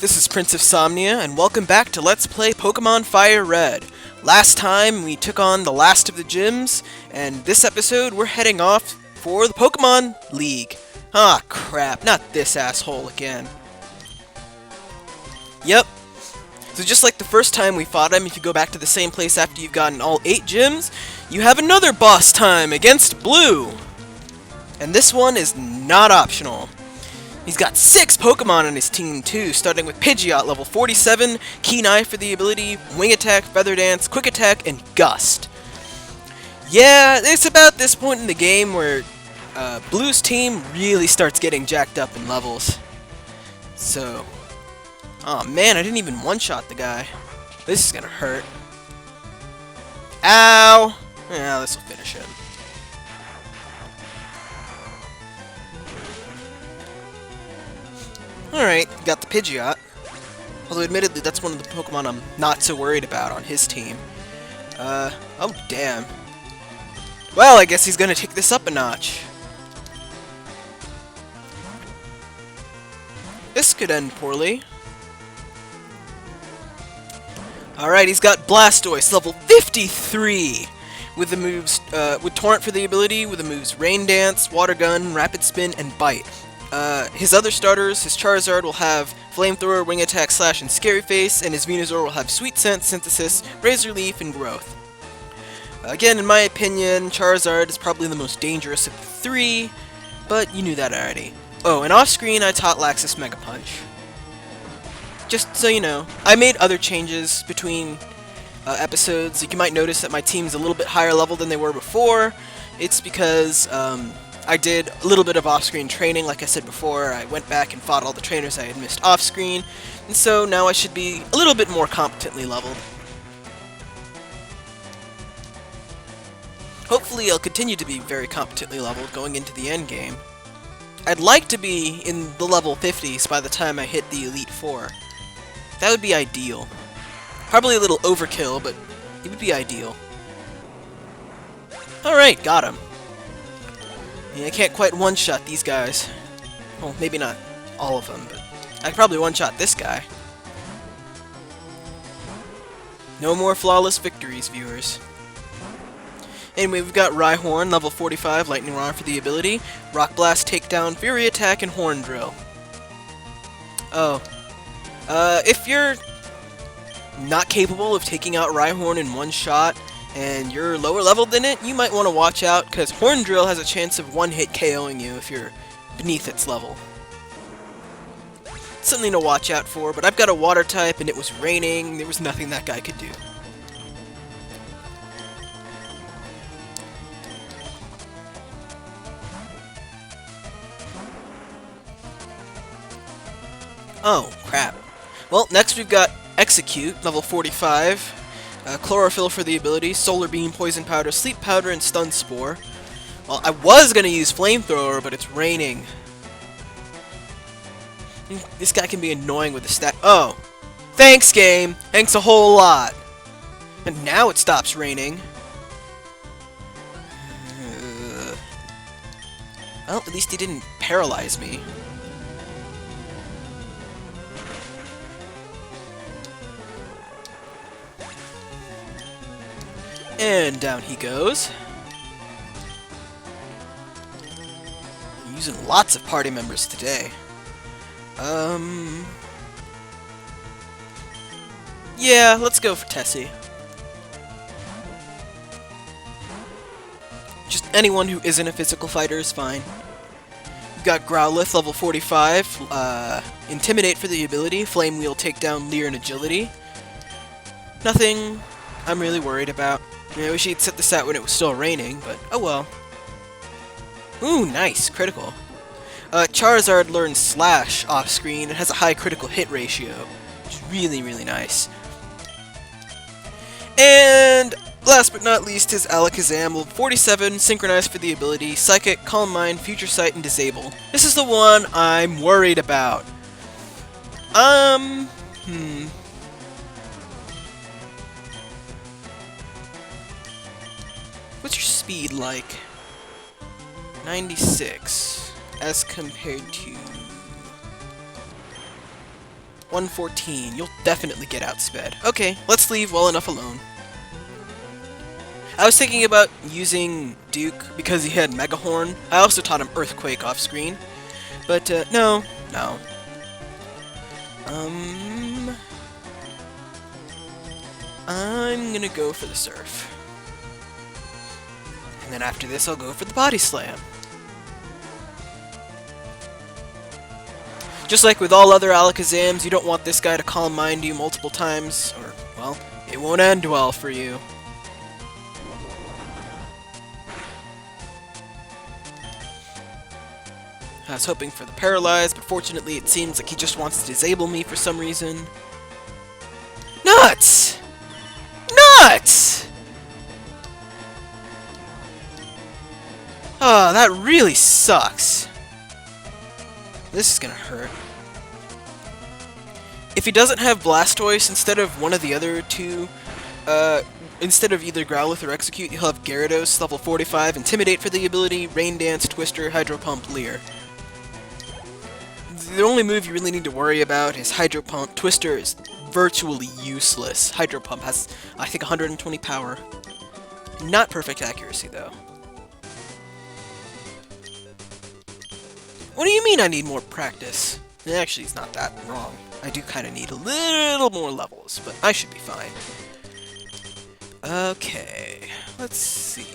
this is Prince of Somnia, and welcome back to Let's Play Pokemon FireRed. Last time, we took on the last of the gyms, and this episode, we're heading off for the Pokemon League. Ah, crap, not this asshole again. Yep. So just like the first time we fought him, if you go back to the same place after you've gotten all 8 gyms, you have another boss time against Blue. And this one is not optional. He's got 6 Pokemon on his team too, starting with Pidgeot, level 47, Keen Eye for the ability, Wing Attack, Feather Dance, Quick Attack, and Gust. Yeah, it's about this point in the game where Blue's team really starts getting jacked up in levels. So, oh man, I didn't even one-shot the guy. This is gonna hurt. Ow! Yeah, this will finish him. Alright, got the Pidgeot. Although admittedly, that's one of the Pokemon I'm not so worried about on his team. Oh damn. Well, I guess he's gonna take this up a notch. This could end poorly. Alright, he's got Blastoise, level 53! With the moves, with Torrent for the ability, with the moves Rain Dance, Water Gun, Rapid Spin, and Bite. His other starters, his Charizard will have Flamethrower, Wing Attack, Slash, and Scary Face, and his Venusaur will have Sweet Scent, Synthesis, Razor Leaf, and Growth. Again, in my opinion, Charizard is probably the most dangerous of the 3, but you knew that already. Oh, and off-screen I taught Laxus Mega Punch. Just so you know, I made other changes between episodes. Like, you might notice that my team's a little bit higher level than they were before. It's because, I did a little bit of off-screen training, like I said before. I went back and fought all the trainers I had missed off-screen, and so now I should be a little bit more competently leveled. Hopefully I'll continue to be very competently leveled going into the end game. I'd like to be in the level 50s by the time I hit the Elite Four. That would be ideal. Probably a little overkill, but it would be ideal. Alright, got him. Yeah, I can't quite one-shot these guys. Well, maybe not all of them, but I could probably one-shot this guy. No more flawless victories, viewers. Anyway, we've got Rhyhorn, level 45, Lightning Rod for the ability, Rock Blast, Takedown, Fury Attack, and Horn Drill. Oh. If you're not capable of taking out Rhyhorn in one shot, and you're lower leveled than it, you might want to watch out, because Horn Drill has a chance of one-hit KOing you if you're beneath its level. Something to watch out for, but I've got a water type, and it was raining, there was nothing that guy could do. Oh, crap. Well, next we've got Execute, level 45. Chlorophyll for the ability, Solar Beam, Poison Powder, Sleep Powder, and Stun Spore. Well, I was gonna use Flamethrower, but it's raining. This guy can be annoying with the stat. Oh! Thanks, game! Thanks a whole lot! And now it stops raining. Well, at least he didn't paralyze me. And down he goes. I'm using lots of party members today. Yeah, let's go for Tessie. Just anyone who isn't a physical fighter is fine. You've got Growlithe, level 45. Intimidate for the ability, Flame Wheel, Takedown, Leer, and Agility. Nothing I'm really worried about. I wish he'd set this out when it was still raining, but oh well. Ooh, nice, critical. Charizard learns Slash off-screen and has a high critical hit ratio, which is really, really nice. And last but not least is Alakazam, level 47, synchronized for the ability, Psychic, Calm Mind, Future Sight, and Disable. This is the one I'm worried about. What's your speed like? 96. As compared to 114. You'll definitely get outsped. Okay, let's leave well enough alone. I was thinking about using Duke because he had Mega Horn. I also taught him Earthquake off screen. But, no. I'm gonna go for the Surf. And then after this, I'll go for the Body Slam. Just like with all other Alakazams, you don't want this guy to Calm Mind you multiple times, or, well, it won't end well for you. I was hoping for the Paralyze, but fortunately it seems like he just wants to disable me for some reason. Nuts! Nuts! Oh, that really sucks. This is gonna hurt. If he doesn't have Blastoise instead of one of the other two, instead of either Growlithe or Execute, he'll have Gyarados, level 45, Intimidate for the ability, Rain Dance, Twister, Hydro Pump, Leer. The only move you really need to worry about is Hydro Pump. Twister is virtually useless. Hydro Pump has, I think, 120 power. Not perfect accuracy, though. What do you mean I need more practice? Actually, it's not that wrong. I do kind of need a little more levels, but I should be fine. Okay, let's see.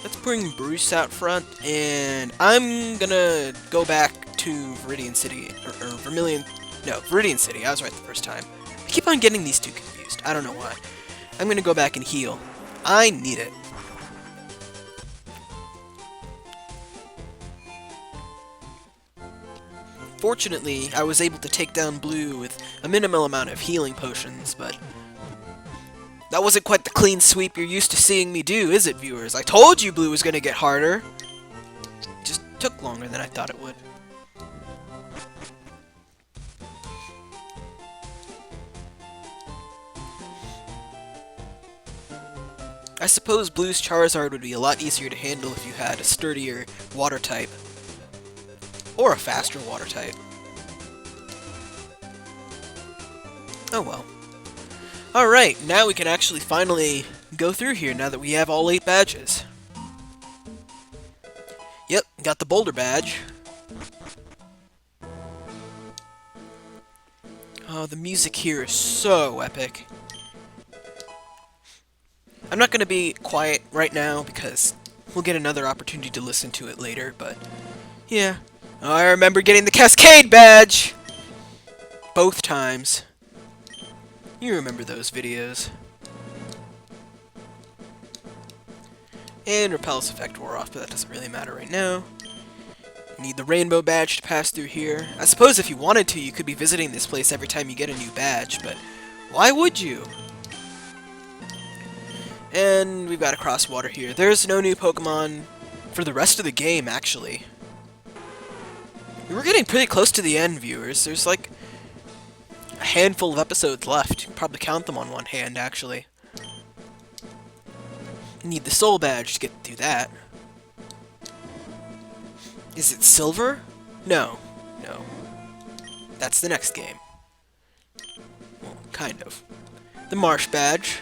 Let's bring Bruce out front, and I'm gonna go back to Viridian City, or Viridian City. I was right the first time. I keep on getting these two confused. I don't know why. I'm gonna go back and heal. I need it. Fortunately, I was able to take down Blue with a minimal amount of healing potions, but that wasn't quite the clean sweep you're used to seeing me do, is it, viewers? I told you Blue was going to get harder. It just took longer than I thought it would. I suppose Blue's Charizard would be a lot easier to handle if you had a sturdier water type. Or a faster water type. Oh well. Alright, now we can actually finally go through here now that we have all 8 badges. Yep, got the Boulder badge. Oh, the music here is so epic. I'm not going to be quiet right now because we'll get another opportunity to listen to it later, but yeah. Oh, I remember getting the Cascade badge! Both times. You remember those videos. And Repel's effect wore off, but that doesn't really matter right now. You need the Rainbow badge to pass through here. I suppose if you wanted to, you could be visiting this place every time you get a new badge, but why would you? And we've got a cross water here. There's no new Pokemon for the rest of the game, actually. We're getting pretty close to the end, viewers. There's like a handful of episodes left. You can probably count them on one hand, actually. Need the Soul Badge to get through that. Is it Silver? No. No. That's the next game. Well, kind of. The Marsh Badge.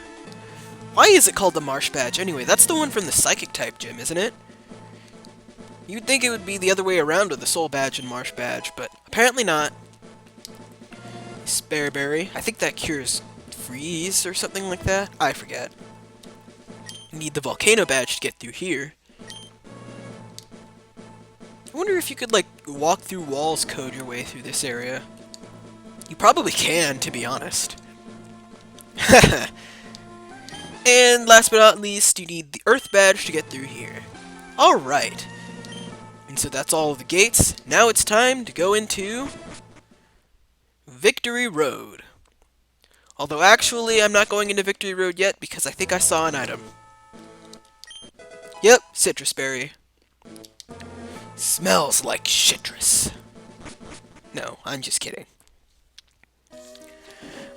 Why is it called the Marsh Badge anyway? That's the one from the Psychic type gym, isn't it? You'd think it would be the other way around with the Soul Badge and Marsh Badge, but apparently not. Spare Berry. I think that cures freeze or something like that. I forget. You need the Volcano Badge to get through here. I wonder if you could, like, walk through walls code your way through this area. You probably can, to be honest. And last but not least, you need the Earth Badge to get through here. Alright. And so that's all of the gates. Now it's time to go into Victory Road. Although actually, I'm not going into Victory Road yet because I think I saw an item. Yep, Citrus Berry. Smells like citrus. No, I'm just kidding.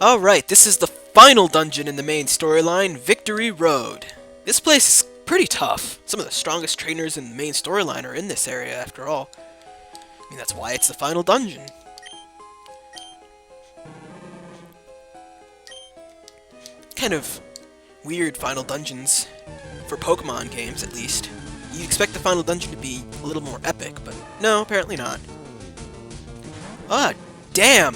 Alright, this is the final dungeon in the main storyline, Victory Road. This place is pretty tough. Some of the strongest trainers in the main storyline are in this area, after all. I mean, that's why it's the final dungeon. Kind of weird final dungeons, for Pokemon games at least. You'd expect the final dungeon to be a little more epic, but no, apparently not. Ah, damn!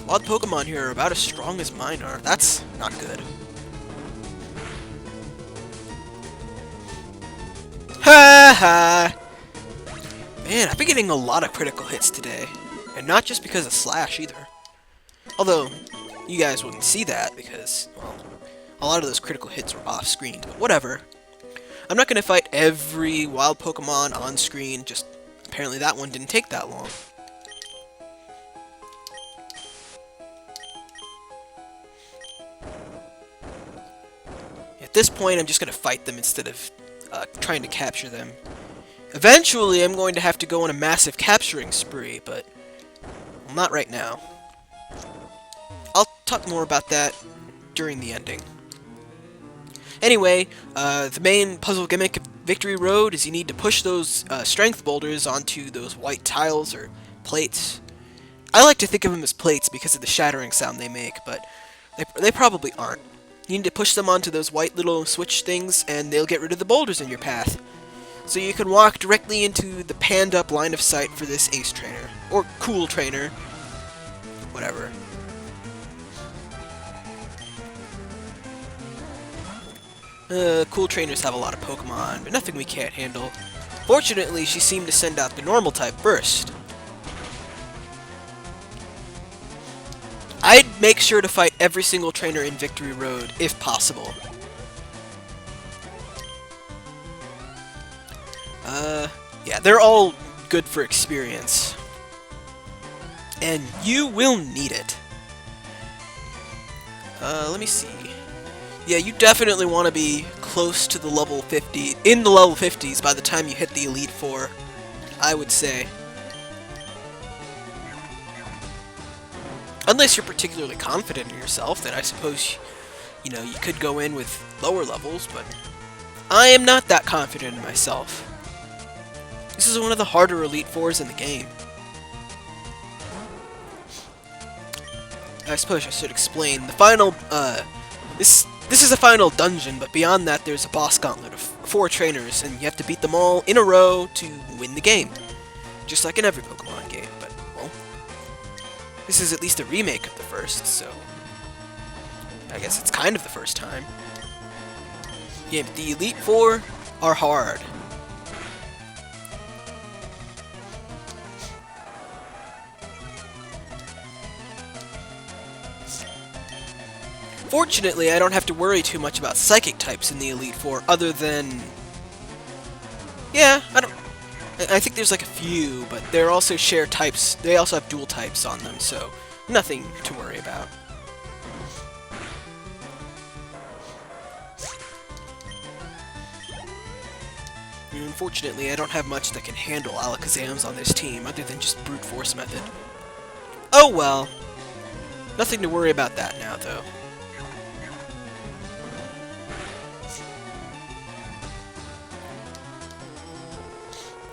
Wild Pokemon here are about as strong as mine are. That's not good. Ha ha! Man, I've been getting a lot of critical hits today. And not just because of Slash, either. Although, you guys wouldn't see that because, well, a lot of those critical hits were off-screen, but whatever. I'm not going to fight every wild Pokemon on-screen, just apparently that one didn't take that long. At this point, I'm just going to fight them instead of trying to capture them. Eventually, I'm going to have to go on a massive capturing spree, but well, not right now. I'll talk more about that during the ending. Anyway, the main puzzle gimmick of Victory Road is you need to push those strength boulders onto those white tiles or plates. I like to think of them as plates because of the shattering sound they make, but they probably aren't. You need to push them onto those white little switch things, and they'll get rid of the boulders in your path. So you can walk directly into the panned-up line of sight for this Ace Trainer. Or Cool Trainer. Whatever. Cool Trainers have a lot of Pokemon, but nothing we can't handle. Fortunately, she seemed to send out the normal type first. I'd make sure to fight every single trainer in Victory Road, if possible. Yeah, they're all good for experience. And you will need it. Let me see. Yeah, you definitely want to be close to the level 50, in the level 50s by the time you hit the Elite Four, I would say. Unless you're particularly confident in yourself, then I suppose, you know, you could go in with lower levels, but I am not that confident in myself. This is one of the harder Elite Fours in the game. I suppose I should explain. The final, this is a final dungeon, but beyond that there's a boss gauntlet of 4 trainers, and you have to beat them all in a row to win the game. Just like in every Pokemon game, but, well, this is at least a remake of the first, so I guess it's kind of the first time. Yeah, but the Elite Four are hard. Fortunately, I don't have to worry too much about Psychic types in the Elite Four, other than... Yeah, I think there's like a few, but they're also share types. They also have dual types on them, so nothing to worry about. Unfortunately, I don't have much that can handle Alakazams on this team, other than just brute force method. Oh well. Nothing to worry about that now, though.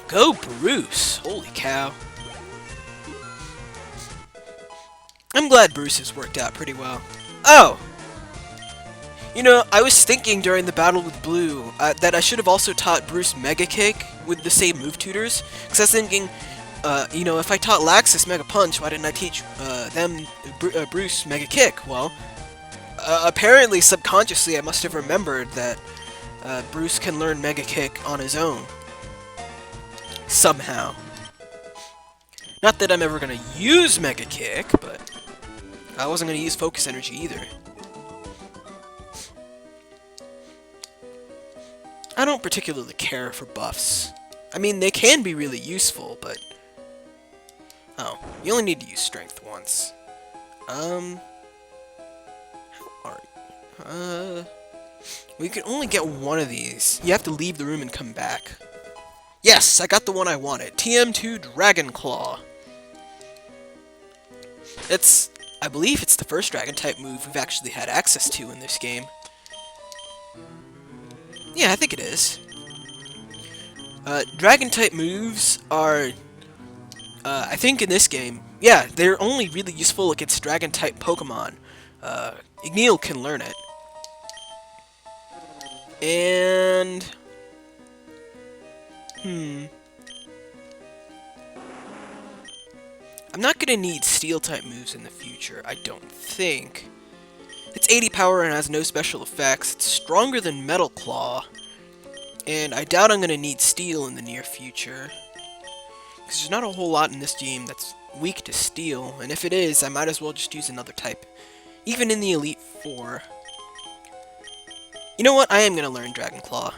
Go Bruce! Holy cow. I'm glad Bruce has worked out pretty well. Oh! You know, I was thinking during the battle with Blue that I should have also taught Bruce Mega Kick with the same move tutors. Because I was thinking, you know, if I taught Laxus Mega Punch, why didn't I teach Bruce Mega Kick? Well, apparently subconsciously I must have remembered that Bruce can learn Mega Kick on his own. Somehow. Not that I'm ever going to use Mega Kick, but I wasn't going to use Focus Energy either. I don't particularly care for buffs. I mean, they can be really useful, but... Oh, you only need to use Strength once. How are you? We can only get one of these. You have to leave the room and come back. Yes, I got the one I wanted. TM2 Dragon Claw. I believe it's the first Dragon-type move we've actually had access to in this game. Yeah, I think it is. Dragon-type moves are I think in this game, yeah, they're only really useful against Dragon-type Pokemon. Igneel can learn it. And... I'm not gonna need Steel-type moves in the future, I don't think. It's 80 power and has no special effects. It's stronger than Metal Claw. And I doubt I'm gonna need Steel in the near future. Because there's not a whole lot in this game that's weak to Steel, and if it is, I might as well just use another type. Even in the Elite Four. You know what? I am gonna learn Dragon Claw.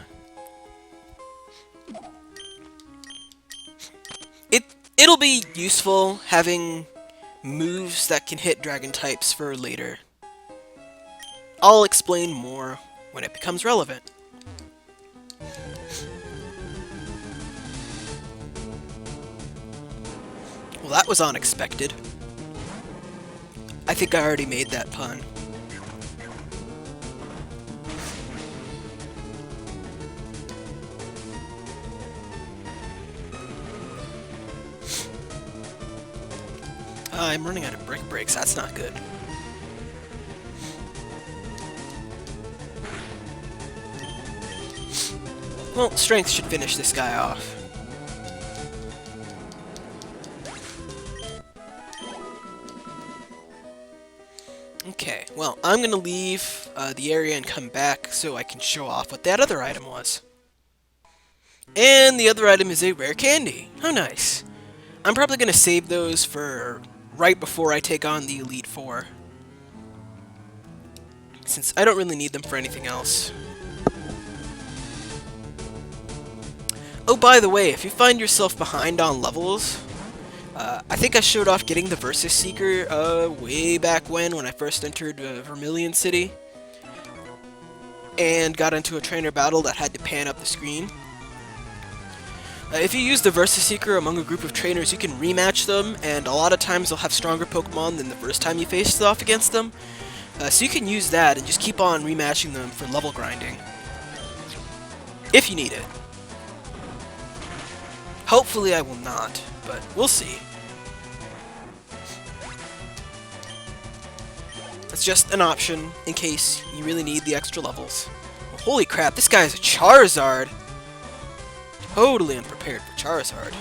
It'll be useful having moves that can hit Dragon types for later. I'll explain more when it becomes relevant. Well, that was unexpected. I think I already made that pun. I'm running out of brick breaks, that's not good. Well, strength should finish this guy off. Okay, well, I'm gonna leave the area and come back so I can show off what that other item was. And the other item is a rare candy. How nice. I'm probably gonna save those for right before I take on the Elite Four, since I don't really need them for anything else. Oh, by the way, if you find yourself behind on levels, I think I showed off getting the Versus Seeker way back when I first entered Vermilion City, and got into a trainer battle that had to pan up the screen. If you use the Versus Seeker among a group of trainers, you can rematch them, and a lot of times they'll have stronger Pokemon than the first time you faced off against them. So you can use that and just keep on rematching them for level grinding. If you need it. Hopefully I will not, but we'll see. It's just an option in case you really need the extra levels. Well, holy crap, this guy is a Charizard! Totally unprepared for Charizard.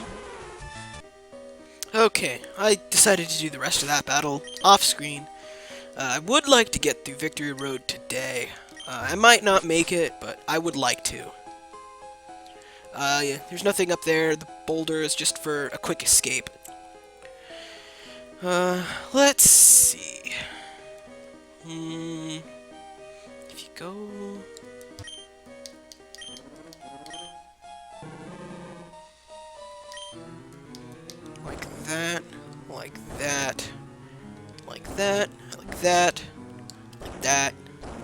Okay, I decided to do the rest of that battle off-screen. I would like to get through Victory Road today. I might not make it, but I would like to. Yeah, there's nothing up there. The boulder is just for a quick escape. Let's see. If you go... like that, like that, like that, like that, like that,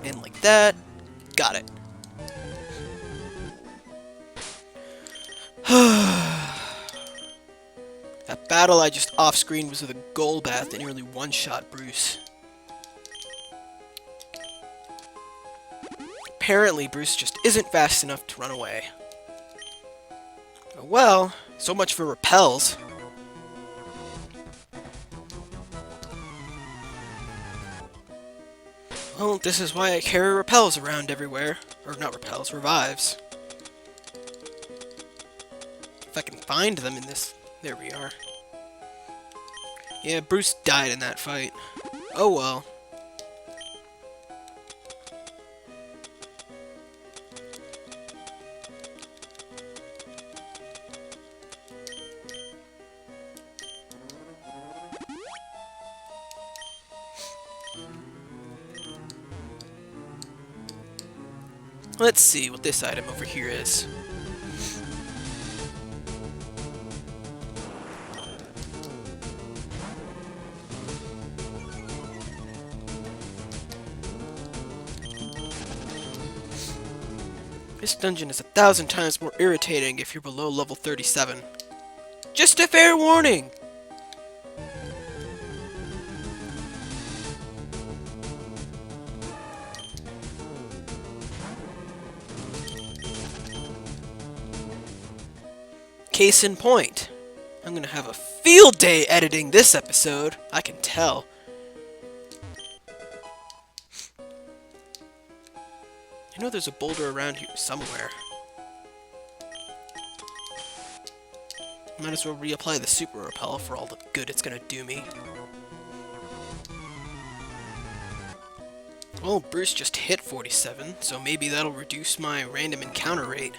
and like that. Got it. That battle I just off-screen was with a Golbath that nearly one-shot Bruce. Apparently, Bruce just isn't fast enough to run away. Oh well, so much for repels. Well, this is why I carry repels around everywhere. Or not repels, revives. If I can find them in this... There we are. Yeah, Bruce died in that fight. Oh well. Let's see what this item over here is. This dungeon is 1,000 times more irritating if you're below level 37. Just a fair warning! Case in point, I'm gonna have a field day editing this episode. I can tell. I know there's a boulder around here somewhere. Might as well reapply the super repel for all the good it's gonna do me. Well, Bruce just hit 47, so maybe that'll reduce my random encounter rate.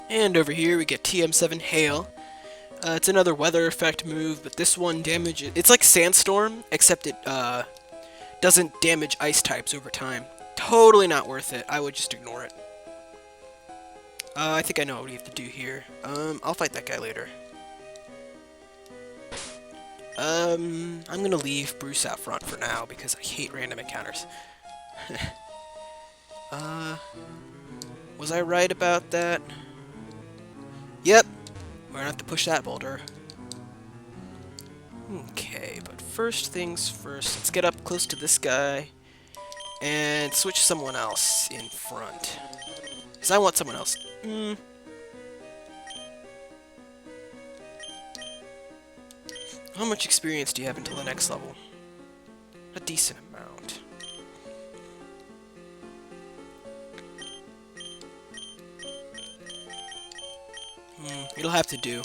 And over here we get Tm7 Hail. It's another weather effect move, but this one damages... It's like Sandstorm, except it doesn't damage ice types over time. Totally not worth it. I would just ignore it. I think I know what we have to do here. I'll fight that guy later. I'm gonna leave Bruce out front for now, because I hate random encounters. Was I right about that? Yep. We're gonna have to push that boulder. Okay, but first things first, let's get up close to this guy and switch someone else in front. Because I want someone else. How much experience do you have until the next level? A decent amount. It'll have to do.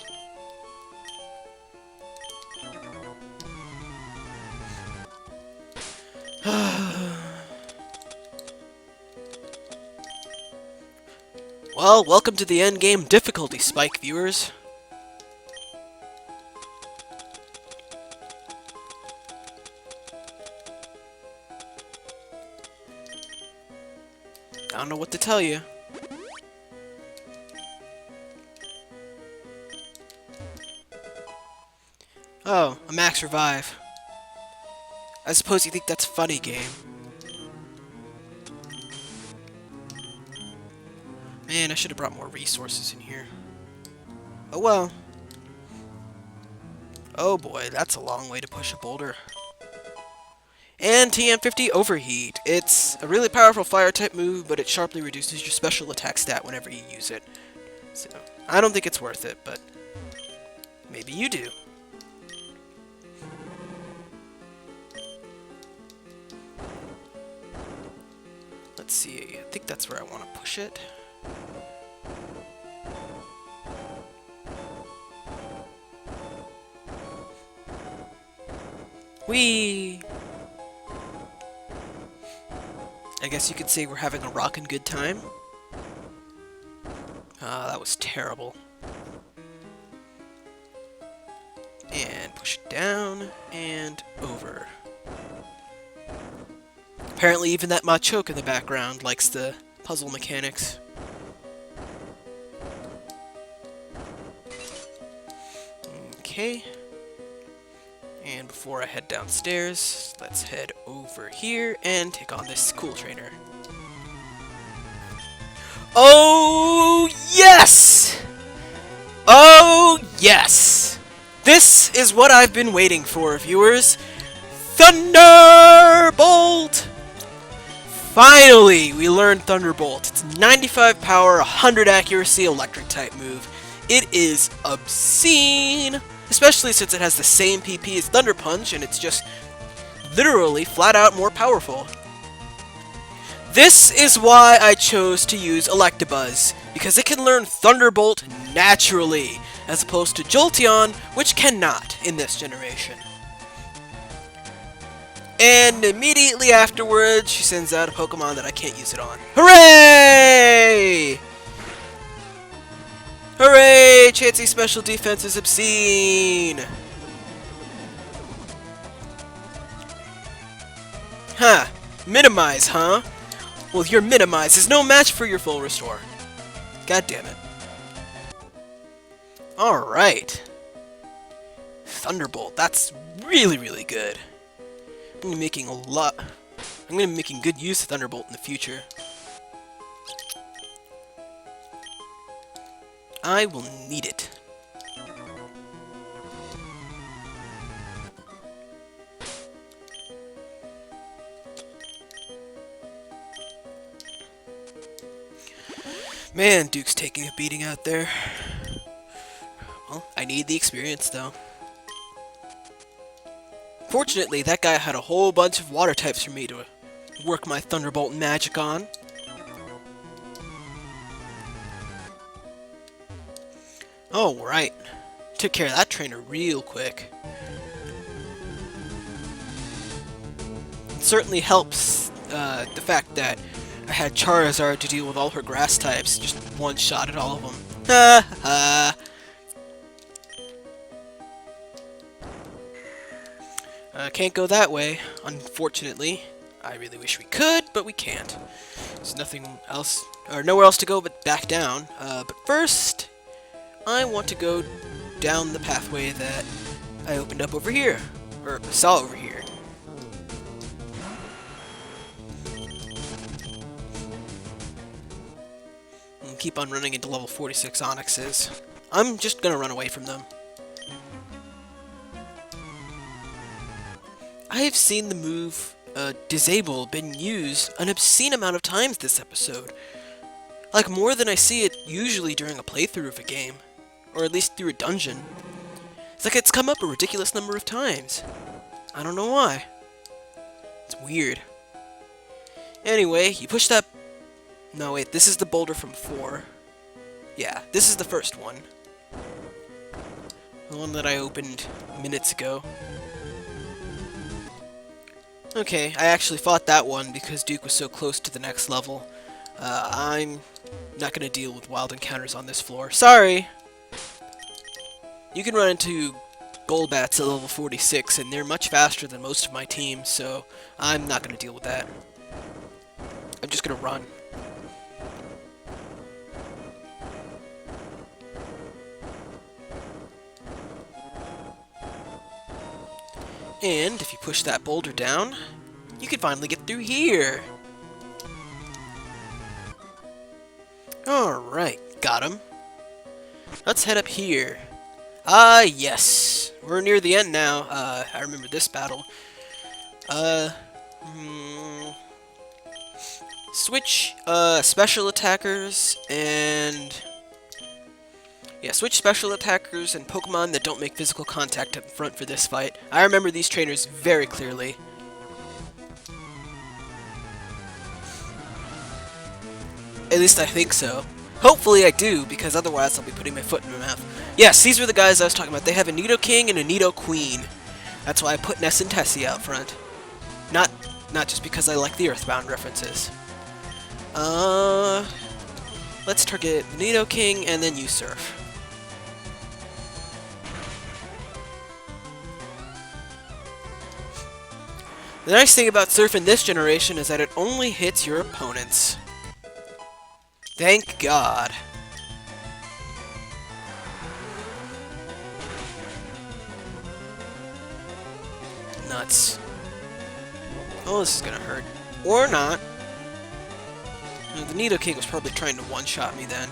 Well, welcome to the endgame difficulty spike, viewers. I don't know what to tell you. Oh, a max revive. I suppose you think that's funny, game. Man, I should have brought more resources in here. Oh well. Oh boy, that's a long way to push a boulder. And TM50 Overheat. It's a really powerful fire-type move, but it sharply reduces your special attack stat whenever you use it. So, I don't think it's worth it, but maybe you do. Let's see, I think that's where I want to push it. Whee! I guess you could say we're having a rockin' good time. That was terrible. And push it down and over. Apparently even that Machoke in the background likes the puzzle mechanics. Okay. And before I head downstairs, let's head over here and take on this cool trainer. Oh, yes! Oh, yes! This is what I've been waiting for, viewers. Thunderbolt! Finally, we learned Thunderbolt. It's 95 power, 100 accuracy, electric type move. It is obscene, especially since it has the same PP as Thunder Punch, and it's just literally flat out more powerful. This is why I chose to use Electabuzz, because it can learn Thunderbolt naturally, as opposed to Jolteon, which cannot in this generation. And immediately afterwards, she sends out a Pokemon that I can't use it on. Hooray! Hooray! Chansey's special defense is obscene! Huh. Minimize, huh? Well, your Minimize is no match for your full restore. God damn it. Alright. Thunderbolt, that's really, really good. I'm gonna be making good use of Thunderbolt in the future. I will need it. Man, Duke's taking a beating out there. Well, I need the experience, though. Fortunately, that guy had a whole bunch of water types for me to work my Thunderbolt magic on. Oh, right. Took care of that trainer real quick. It certainly helps the fact that I had Charizard to deal with all her grass types, just one-shotted all of them. Ha ha! Can't go that way, unfortunately. I really wish we could, but we can't. There's nothing else, or nowhere else to go but back down. But first, I want to go down the pathway that I opened up over here, or saw over here. And keep on running into level 46 Onyxes. I'm just gonna run away from them. I have seen the move Disable been used an obscene amount of times this episode. Like more than I see it usually during a playthrough of a game. Or at least through a dungeon. It's like it's come up a ridiculous number of times. I don't know why. It's weird. Anyway, you push that... No, wait, this is the boulder from 4. Yeah, this is the first one. The one that I opened minutes ago. Okay, I actually fought that one because Duke was so close to the next level. I'm not going to deal with wild encounters on this floor. Sorry! You can run into Golbats at level 46, and they're much faster than most of my team, so I'm not going to deal with that. I'm just going to run. And if you push that boulder down, you can finally get through here. Alright, got him. Let's head up here. Ah, yes. We're near the end now. I remember this battle. Switch, special attackers and... Yeah, switch special attackers and Pokemon that don't make physical contact up front for this fight. I remember these trainers very clearly. At least I think so. Hopefully I do, because otherwise I'll be putting my foot in my mouth. Yes, these were the guys I was talking about. They have a Nidoking and a Nidoqueen. That's why I put Ness and Tessie out front. Not just because I like the Earthbound references. Let's target the Nidoking and then you Surf. The nice thing about Surf in this generation is that it only hits your opponents. Thank God. Nuts. Oh, this is gonna hurt. Or not. The Nidoking was probably trying to one-shot me then.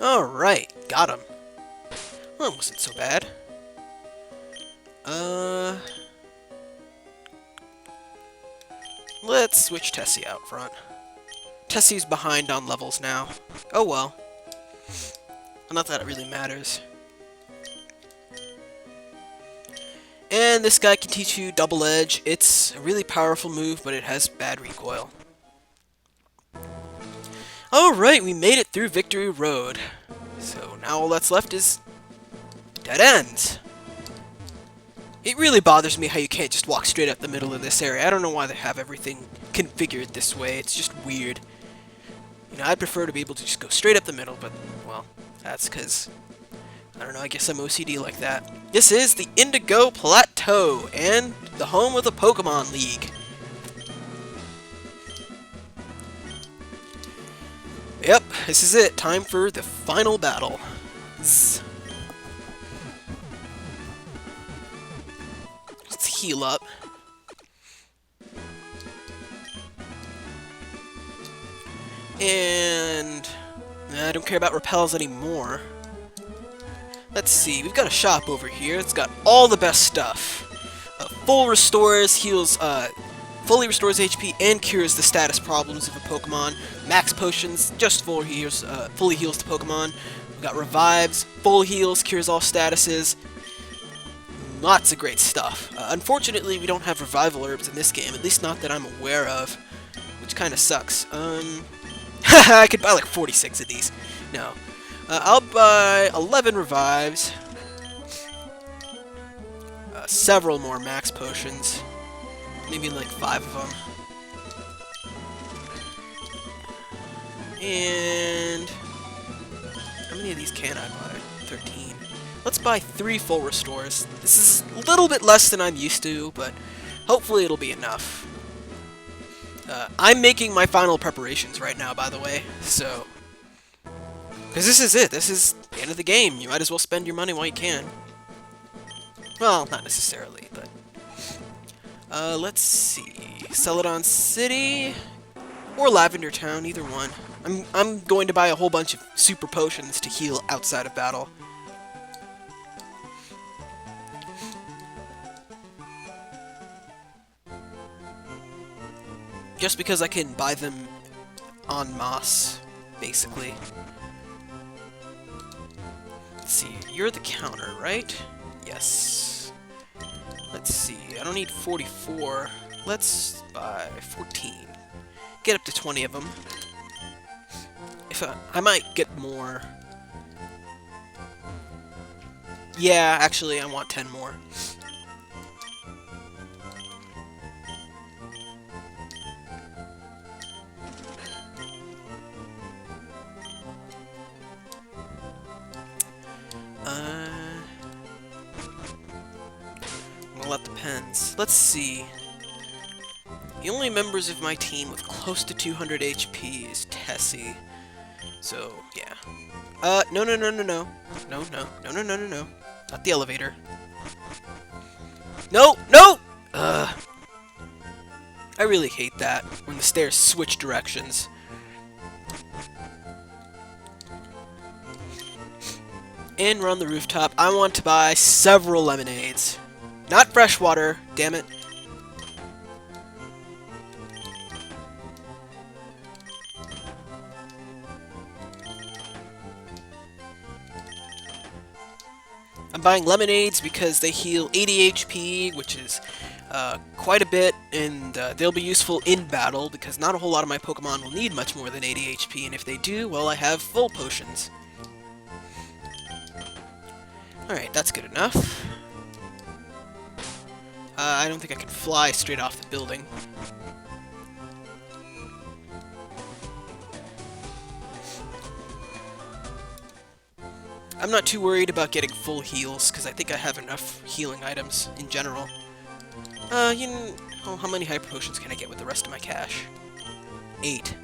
Alright, got him. Well, that wasn't so bad. Let's switch Tessie out front. Tessie's behind on levels now. Oh well. Not that it really matters. And this guy can teach you Double Edge. It's a really powerful move, but it has bad recoil. Alright, we made it through Victory Road. So now all that's left is dead ends. It really bothers me how you can't just walk straight up the middle of this area. I don't know why they have everything configured this way. It's just weird. You know, I'd prefer to be able to just go straight up the middle, but, well, that's because, I don't know, I guess I'm OCD like that. This is the Indigo Plateau, and the home of the Pokemon League. Yep, this is it. Time for the final battle. Let's heal up. And I don't care about repels anymore. Let's see, we've got a shop over here. It's got all the best stuff. Full restores, heals, fully restores HP and cures the status problems of a Pokemon. Max potions, just fully heals the Pokemon. We've got revives, full heals, cures all statuses. Lots of great stuff. Unfortunately, we don't have revival herbs in this game, at least not that I'm aware of, which kind of sucks. I could buy like 46 of these. No. I'll buy 11 revives, several more max potions, maybe like 5 of them. And how many of these can I buy? 13. Let's buy 3 full restores. This is a little bit less than I'm used to, but hopefully it'll be enough. I'm making my final preparations right now, by the way, so... Because this is it. This is the end of the game. You might as well spend your money while you can. Well, not necessarily, but... let's see. Celadon City... or Lavender Town, either one. I'm going to buy a whole bunch of super potions to heal outside of battle. Just because I can buy them en masse, basically. Let's see, you're the counter, right? Yes. Let's see, I don't need 44. Let's buy 14. Get up to 20 of them. If I might get more. Yeah, actually, I want 10 more. Well, that depends. Let's see. The only members of my team with close to 200 HP is Tessie. So, yeah. No. No. Not the elevator. No! I really hate that, when the stairs switch directions. And we're on the rooftop. I want to buy several lemonades. Not fresh water, damn it. I'm buying lemonades because they heal 80 HP, which is quite a bit, and they'll be useful in battle because not a whole lot of my Pokemon will need much more than 80 HP, and if they do, well, I have full potions. Alright, that's good enough. I don't think I can fly straight off the building. I'm not too worried about getting full heals, because I think I have enough healing items in general. How many Hyper Potions can I get with the rest of my cash? 8.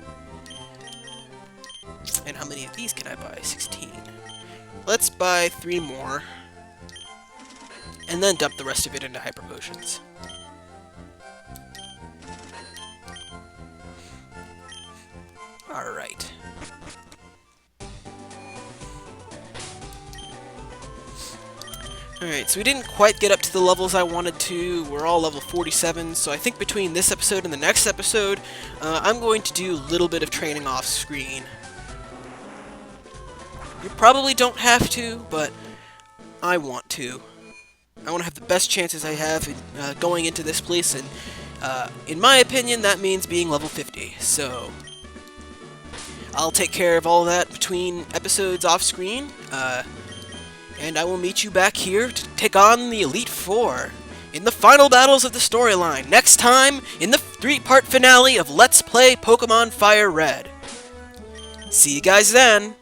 And how many of these can I buy? 16. Let's buy 3 more. And then dump the rest of it into Hyper Potions. Alright. Alright, so we didn't quite get up to the levels I wanted to. We're all level 47, so I think between this episode and the next episode, I'm going to do a little bit of training off screen. You probably don't have to, but I want to. I want to have the best chances I have in, going into this place, and in my opinion, that means being level 50. So I'll take care of all that between episodes off screen, and I will meet you back here to take on the Elite Four in the final battles of the storyline next time in the 3-part finale of Let's Play Pokemon FireRed. See you guys then!